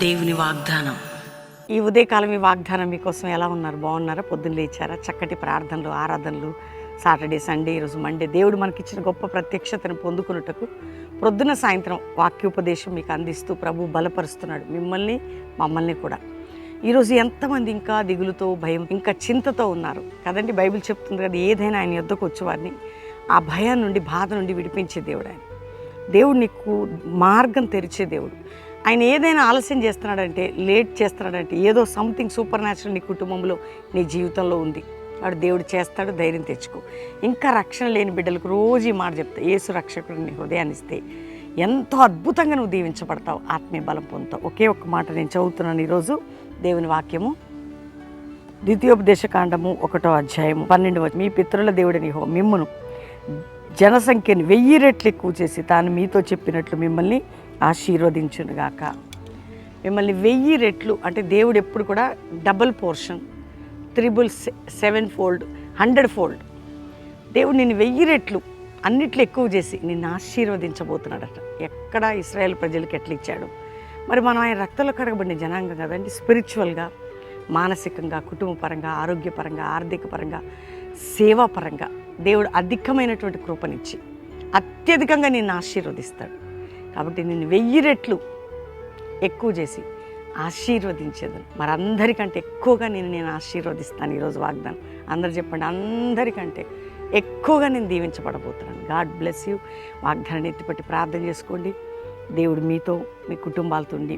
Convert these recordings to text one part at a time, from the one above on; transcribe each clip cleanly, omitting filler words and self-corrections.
దేవుని వాగ్దానం. ఈ ఉదయకాలం ఈ వాగ్దానం మీకోసం ఎలా ఉన్నారు? బాగున్నారా? పొద్దున్న లేచారా? చక్కటి ప్రార్థనలు, ఆరాధనలు, సాటర్డే, సండే, ఈరోజు మండే, దేవుడు మనకిచ్చిన గొప్ప ప్రత్యక్షతను పొందుకున్నటకు ప్రొద్దున సాయంత్రం వాక్యోపదేశం మీకు అందిస్తూ ప్రభు బలపరుస్తున్నాడు మిమ్మల్ని, మమ్మల్ని కూడా. ఈరోజు ఎంతమంది ఇంకా దిగులుతో, భయం, ఇంకా చింతతో ఉన్నారు కదండి. బైబిల్ చెప్తుంది కదా, ఏదైనా ఆయన యొద్దకు వచ్చేవారిని ఆ భయం నుండి, బాధ నుండి విడిపించే దేవుడు ఆయన. దేవుడు నీకు మార్గం తెరిచే దేవుడు. ఆయన ఏదైనా ఆలస్యం చేస్తున్నాడంటే, లేట్ చేస్తున్నాడంటే, ఏదో సంథింగ్ సూపర్ న్యాచురల్ నీ కుటుంబంలో, నీ జీవితంలో ఉంది. వాడు దేవుడు చేస్తాడు, ధైర్యం తెచ్చుకో. ఇంకా రక్షణ లేని బిడ్డలకు రోజు ఈ మాట చెప్తా, యేసు రక్షకుడు నీ హృదయాన్ని ఇస్తే ఎంతో అద్భుతంగా నువ్వు దీవించబడతావు, ఆత్మీయ బలం పొందుతావు. ఒకే ఒక్క మాట నేను చదువుతున్నాను ఈరోజు దేవుని వాక్యము. ద్వితీయోపదేశకాండము 1వ అధ్యాయము 12 మీ పితరుల దేవుడిని మిమ్మును జనసంఖ్యను 1000 రెట్లు ఎక్కువ చేసి తాను మీతో చెప్పినట్లు మిమ్మల్ని ఆశీర్వదించునుగాక. మిమ్మల్ని 1000 రెట్లు అంటే దేవుడు ఎప్పుడు కూడా డబుల్ పోర్షన్, 777 ఫోల్డ్, 100 ఫోల్డ్. దేవుడు నిన్ను 1000 రెట్లు అన్నిట్లో ఎక్కువ చేసి నిన్ను ఆశీర్వదించబోతున్నాడట. ఎక్కడ ఇశ్రాయేల్ ప్రజలకు ఎట్లా ఇచ్చాడు? మరి మనం ఆయన రక్తంలో కడగబడిన జనాంగం కదండి. స్పిరిచువల్గా, మానసికంగా, కుటుంబపరంగా, ఆరోగ్యపరంగా, ఆర్థికపరంగా, సేవాపరంగా దేవుడు అధికమైనటువంటి కృపనిచ్చి అత్యధికంగా నిన్ను ఆశీర్వదిస్తాడు. కాబట్టి నిన్ను 1000 రెట్లు ఎక్కువ చేసి ఆశీర్వదించేది. మరి అందరికంటే ఎక్కువగా నేను ఆశీర్వదిస్తాను. ఈరోజు వాగ్దానం అందరు చెప్పండి, అందరికంటే ఎక్కువగా నేను దీవించబడబోతున్నాను. God bless you. వాగ్దానాన్ని ఎత్తిపట్టి ప్రార్థన చేసుకోండి. దేవుడు మీతో, మీ కుటుంబాలతో ఉండి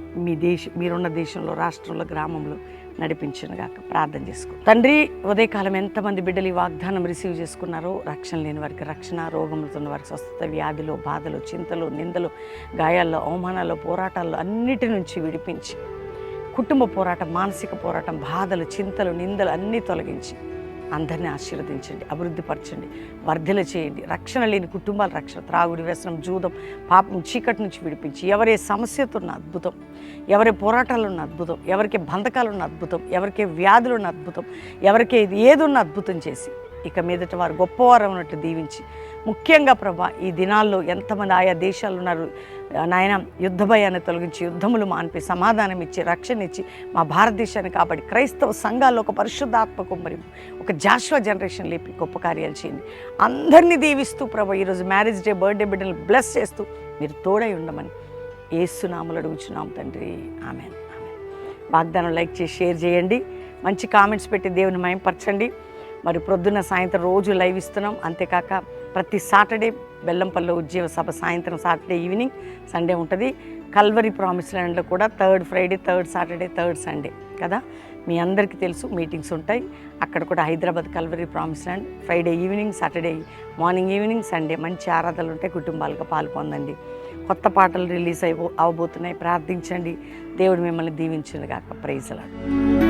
మీరున్న దేశంలో, రాష్ట్రంలో, గ్రామంలో నడిపించునుగాక. ప్రార్థన చేసుకో. తండ్రి, ఉదయకాలం ఎంతమంది బిడ్డలు ఈ వాగ్దానం రిసీవ్ చేసుకున్నారో, రక్షణ లేని వారికి రక్షణ, రోగములతో ఉన్న వారికి స్వస్థత, వ్యాధిలో, బాధలు, చింతలు, నిందలు, గాయాల్లో, అవమానాల్లో, పోరాటాల్లో అన్నిటి నుంచి విడిపించి, కుటుంబ పోరాటం, మానసిక పోరాటం, బాధలు, చింతలు, నిందలు అన్నీ తొలగించి అందరినీ ఆశీర్వదించండి, అభివృద్ధిపరచండి, వర్ధల చేయండి. రక్షణ లేని కుటుంబాల రక్షణ, త్రాగుడి, వ్యసనం, జూదం, పాపం, చీకటి నుంచి విడిపించి, ఎవరే సమస్యతో ఉన్న అద్భుతం, ఎవరి పోరాటాలు ఉన్న అద్భుతం, ఎవరికి బంధకాలు ఉన్న అద్భుతం, ఎవరికి వ్యాధులు ఉన్న అద్భుతం, ఎవరికి ఏది ఉన్న అద్భుతం చేసి ఇక మీదట వారు గొప్పవారు ఉన్నట్లు దీవించి, ముఖ్యంగా ప్రభా ఈ దినాల్లో ఎంతమంది ఆయా దేశాలు ఉన్నారు నాయన, యుద్ధ భయాన్ని తొలగించి, యుద్ధములు మాన్పి, సమాధానం ఇచ్చి, రక్షణ ఇచ్చి మా భారతదేశాన్ని కాబట్టి క్రైస్తవ సంఘాల్లో ఒక పరిశుద్ధాత్మ కుమ్మరింపు, ఒక జాషువా జనరేషన్ లేపి గొప్ప కార్యాలు చేయండి. అందరినీ దీవిస్తూ ప్రభా ఈరోజు మ్యారేజ్ డే, బర్త్డే బిడ్డలు బ్లెస్ చేస్తూ మీరు తోడై ఉండమని యేసు నామములో అడుగుచున్నాం తండ్రి. ఆమెన్. వాగ్దానం లైక్ చేసి షేర్ చేయండి, మంచి కామెంట్స్ పెట్టి దేవుని మయంపరచండి. మరి ప్రొద్దున సాయంత్రం రోజు లైవ్ ఇస్తున్నాం. అంతేకాక ప్రతి సాటర్డే బెల్లంపల్లి ఉద్యోగ సభ సాయంత్రం, సాటర్డే ఈవినింగ్, సండే ఉంటుంది. కల్వరి ప్రామిస్ ల్యాండ్లో కూడా 3rd Friday, 3rd Saturday, 3rd Sunday కదా, మీ అందరికీ తెలుసు మీటింగ్స్ ఉంటాయి. అక్కడ కూడా Hyderabad Calvary promise land Friday evening, Saturday morning, evening, Sunday మంచి ఆరాధనలు ఉంటాయి. కుటుంబాలుగా పాల్పొందండి. కొత్త పాటలు రిలీజ్ అవబోతున్నాయి. ప్రార్థించండి. దేవుడు మిమ్మల్ని దీవించునుగాక. Praise lord.